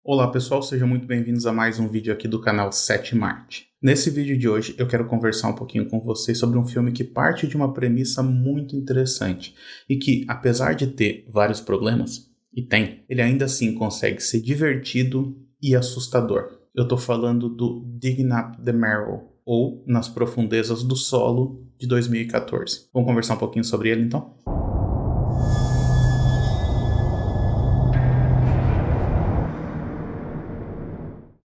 Olá pessoal, sejam muito bem-vindos a mais um vídeo aqui do canal 7 Marte. Nesse vídeo de hoje eu quero conversar um pouquinho com vocês sobre um filme que parte de uma premissa muito interessante e que, apesar de ter vários problemas, e tem, ele ainda assim consegue ser divertido e assustador. Eu tô falando do Digging Up the Marrow, ou Nas Profundezas do Solo, de 2014. Vamos conversar um pouquinho sobre ele então?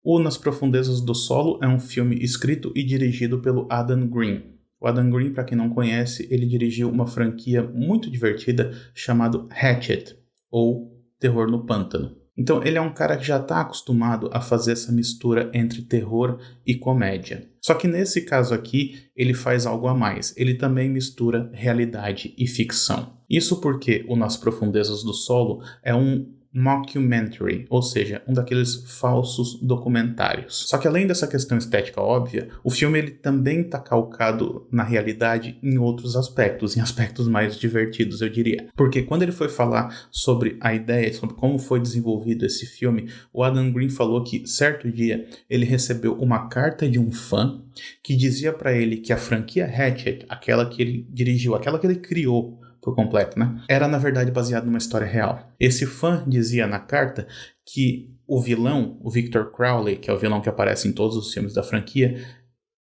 O Nas Profundezas do Solo é um filme escrito e dirigido pelo Adam Green. O Adam Green, para quem não conhece, ele dirigiu uma franquia muito divertida chamada Hatchet, ou Terror no Pântano. Então ele é um cara que já está acostumado a fazer essa mistura entre terror e comédia. Só que nesse caso aqui, ele faz algo a mais. Ele também mistura realidade e ficção. Isso porque o Nas Profundezas do Solo é um mockumentary, ou seja, um daqueles falsos documentários. Só que além dessa questão estética óbvia, o filme ele também está calcado na realidade em outros aspectos, em aspectos mais divertidos, eu diria. Porque quando ele foi falar sobre a ideia, sobre como foi desenvolvido esse filme, o Adam Green falou que certo dia ele recebeu uma carta de um fã que dizia para ele que a franquia Hatchet, aquela que ele dirigiu, aquela que ele criou por completo, né? Era na verdade baseado numa história real. Esse fã dizia na carta que o vilão, o Victor Crowley, que é o vilão que aparece em todos os filmes da franquia,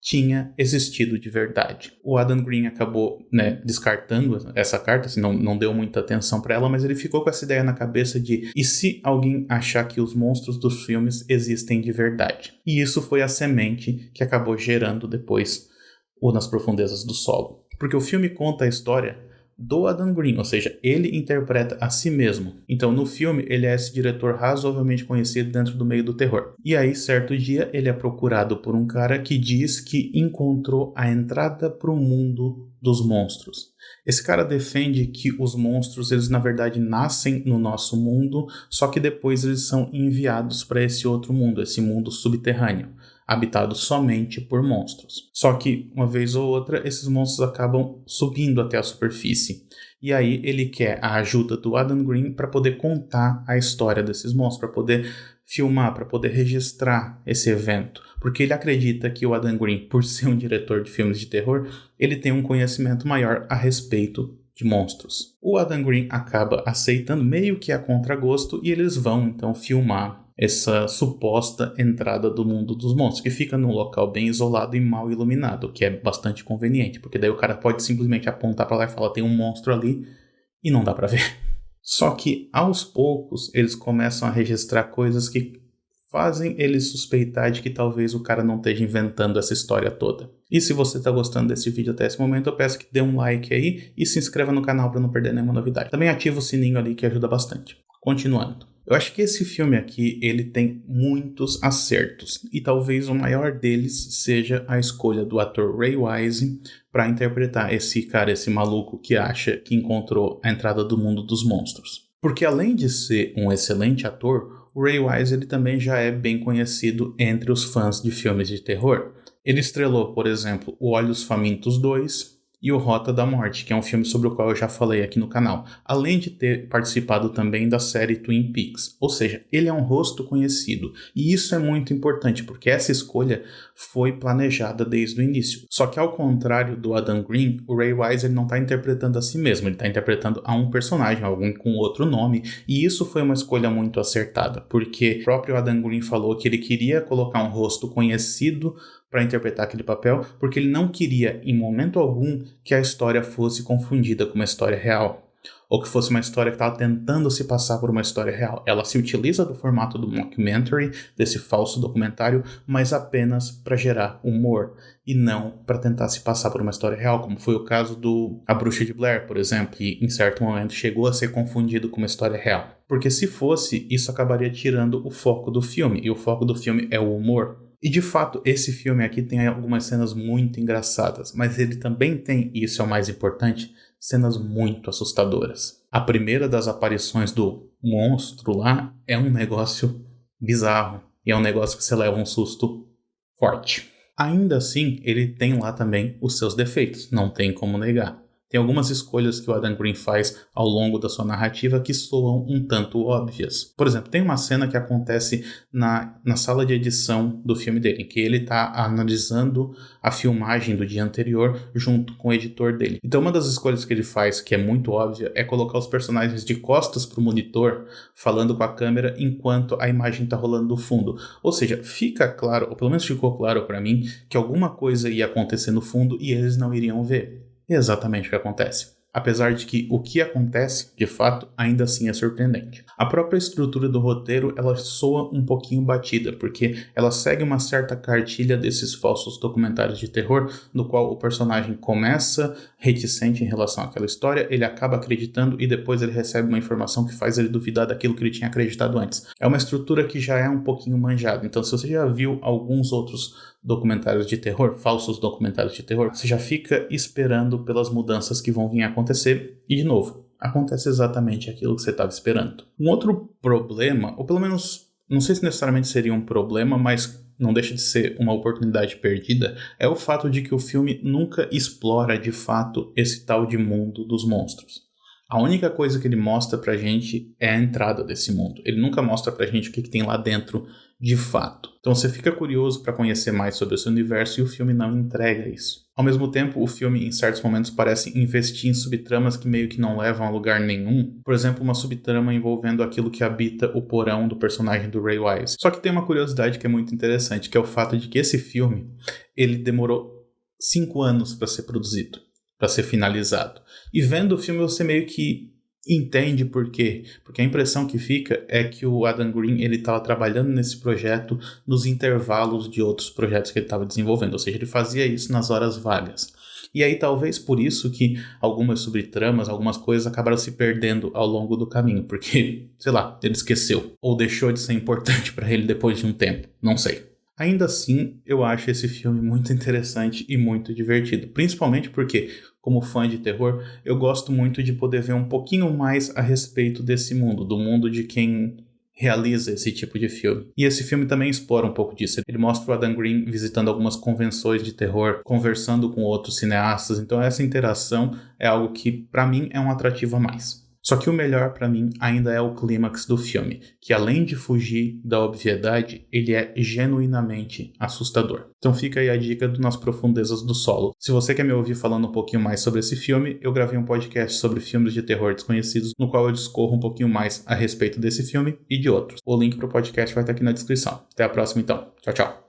tinha existido de verdade. O Adam Green acabou, descartando essa carta, assim, não deu muita atenção para ela, mas ele ficou com essa ideia na cabeça de e se alguém achar que os monstros dos filmes existem de verdade? E isso foi a semente que acabou gerando depois o Nas Profundezas do Solo. Porque o filme conta a história do Adam Green, ou seja, ele interpreta a si mesmo. Então, no filme, ele é esse diretor razoavelmente conhecido dentro do meio do terror. E aí, certo dia, ele é procurado por um cara que diz que encontrou a entrada para o mundo dos monstros. Esse cara defende que os monstros, eles na verdade nascem no nosso mundo, só que depois eles são enviados para esse outro mundo, esse mundo subterrâneo, habitado somente por monstros. Só que, uma vez ou outra, esses monstros acabam subindo até a superfície. E aí ele quer a ajuda do Adam Green para poder contar a história desses monstros, para poder filmar, para poder registrar esse evento. Porque ele acredita que o Adam Green, por ser um diretor de filmes de terror, ele tem um conhecimento maior a respeito de monstros. O Adam Green acaba aceitando meio que a contragosto e eles vão então filmar essa suposta entrada do mundo dos monstros, que fica num local bem isolado e mal iluminado, que é bastante conveniente, porque daí o cara pode simplesmente apontar para lá e falar tem um monstro ali e não dá para ver. Só que aos poucos eles começam a registrar coisas que fazem eles suspeitar de que talvez o cara não esteja inventando essa história toda. E se você está gostando desse vídeo até esse momento, eu peço que dê um like aí e se inscreva no canal para não perder nenhuma novidade. Também ativa o sininho ali que ajuda bastante. Continuando. Eu acho que esse filme aqui, ele tem muitos acertos, e talvez o maior deles seja a escolha do ator Ray Wise para interpretar esse cara, esse maluco que acha que encontrou a entrada do mundo dos monstros. Porque além de ser um excelente ator, o Ray Wise ele também já é bem conhecido entre os fãs de filmes de terror. Ele estrelou, por exemplo, O Olhos Famintos 2, e o Rota da Morte, que é um filme sobre o qual eu já falei aqui no canal, além de ter participado também da série Twin Peaks. Ou seja, ele é um rosto conhecido, e isso é muito importante, porque essa escolha foi planejada desde o início. Só que ao contrário do Adam Green, o Ray Wise ele não está interpretando a si mesmo, ele está interpretando a um personagem, alguém com outro nome, e isso foi uma escolha muito acertada, porque o próprio Adam Green falou que ele queria colocar um rosto conhecido para interpretar aquele papel, porque ele não queria, em momento algum, que a história fosse confundida com uma história real, ou que fosse uma história que estava tentando se passar por uma história real. Ela se utiliza do formato do mockumentary, desse falso documentário, mas apenas para gerar humor, e não para tentar se passar por uma história real, como foi o caso do A Bruxa de Blair, por exemplo, que em certo momento chegou a ser confundido com uma história real. Porque se fosse, isso acabaria tirando o foco do filme, e o foco do filme é o humor. E de fato, esse filme aqui tem algumas cenas muito engraçadas, mas ele também tem, e isso é o mais importante, cenas muito assustadoras. A primeira das aparições do monstro lá é um negócio bizarro, e é um negócio que você leva um susto forte. Ainda assim, ele tem lá também os seus defeitos, não tem como negar. Tem algumas escolhas que o Adam Green faz ao longo da sua narrativa que soam um tanto óbvias. Por exemplo, tem uma cena que acontece na sala de edição do filme dele, em que ele está analisando a filmagem do dia anterior junto com o editor dele. Então uma das escolhas que ele faz, que é muito óbvia, é colocar os personagens de costas para o monitor, falando com a câmera enquanto a imagem está rolando no fundo. Ou seja, fica claro, ou pelo menos ficou claro para mim, que alguma coisa ia acontecer no fundo e eles não iriam ver. E é exatamente o que acontece. Apesar de que o que acontece, de fato, ainda assim é surpreendente. A própria estrutura do roteiro, ela soa um pouquinho batida, porque ela segue uma certa cartilha desses falsos documentários de terror, no qual o personagem começa reticente em relação àquela história, ele acaba acreditando e depois ele recebe uma informação que faz ele duvidar daquilo que ele tinha acreditado antes. É uma estrutura que já é um pouquinho manjada, então se você já viu alguns outros documentários de terror, falsos documentários de terror, você já fica esperando pelas mudanças que vão vir a acontecer e, de novo, acontece exatamente aquilo que você estava esperando. Um outro problema, ou pelo menos, não sei se necessariamente seria um problema, mas não deixa de ser uma oportunidade perdida, é o fato de que o filme nunca explora de fato esse tal de mundo dos monstros. A única coisa que ele mostra pra gente é a entrada desse mundo. Ele nunca mostra pra gente o que tem lá dentro de fato. Então você fica curioso para conhecer mais sobre esse universo e o filme não entrega isso. Ao mesmo tempo, o filme em certos momentos parece investir em subtramas que meio que não levam a lugar nenhum. Por exemplo, uma subtrama envolvendo aquilo que habita o porão do personagem do Ray Wise. Só que tem uma curiosidade que é muito interessante, que é o fato de que esse filme, ele demorou 5 anos para ser produzido, para ser finalizado. E vendo o filme você meio que entende por quê. Porque a impressão que fica é que o Adam Green ele estava trabalhando nesse projeto nos intervalos de outros projetos que ele estava desenvolvendo. Ou seja, ele fazia isso nas horas vagas. E aí talvez por isso que algumas subtramas, algumas coisas acabaram se perdendo ao longo do caminho. Porque, sei lá, ele esqueceu. Ou deixou de ser importante para ele depois de um tempo. Não sei. Ainda assim, eu acho esse filme muito interessante e muito divertido. Principalmente porque, como fã de terror, eu gosto muito de poder ver um pouquinho mais a respeito desse mundo, do mundo de quem realiza esse tipo de filme. E esse filme também explora um pouco disso. Ele mostra o Adam Green visitando algumas convenções de terror, conversando com outros cineastas. Então essa interação é algo que, pra mim, é um atrativo a mais. Só que o melhor pra mim ainda é o clímax do filme, que além de fugir da obviedade, ele é genuinamente assustador. Então fica aí a dica Nas Profundezas do Solo. Se você quer me ouvir falando um pouquinho mais sobre esse filme, eu gravei um podcast sobre filmes de terror desconhecidos, no qual eu discorro um pouquinho mais a respeito desse filme e de outros. O link pro podcast vai estar aqui na descrição. Até a próxima então. Tchau, tchau.